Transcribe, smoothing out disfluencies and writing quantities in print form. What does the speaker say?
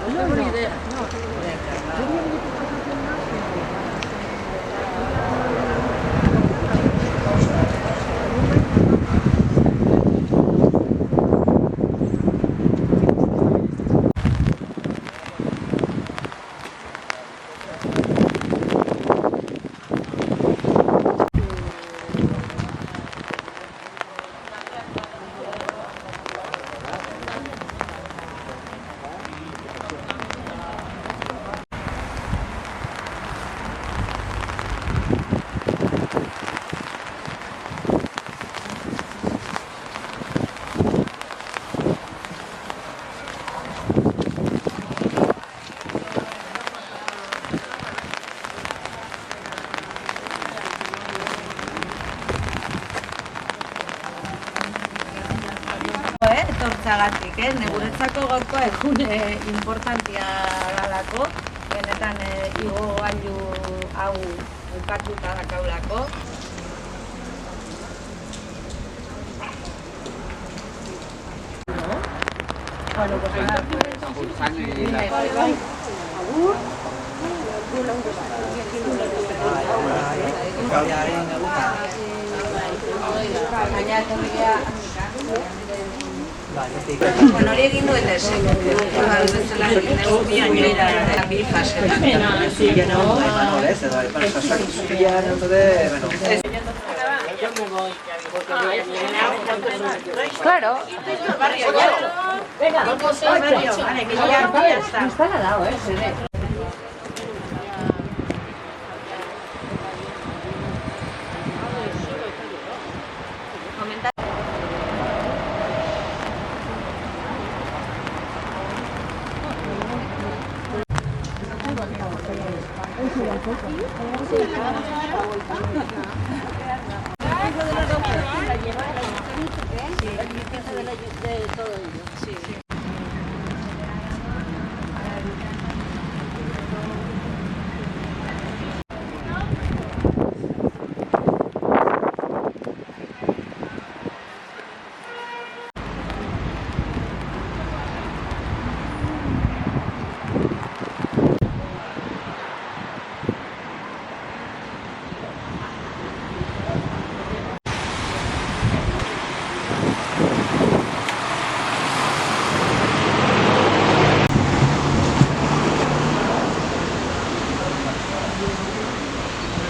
No tengo ni idea. Etortzagatik, guretzako gaurkoa egune importantia dalako, benetan igogailu hau bukatuta dakaulako. Bueno, pues bueno, hori egin duen desek, bezala ginegu bi añoira eta bi fasetan. Claro. Venga, vamos al barrio. Vale, que ya está. Está nadado, se ve. Sí, el limpieza de todo ello. Sí, sí.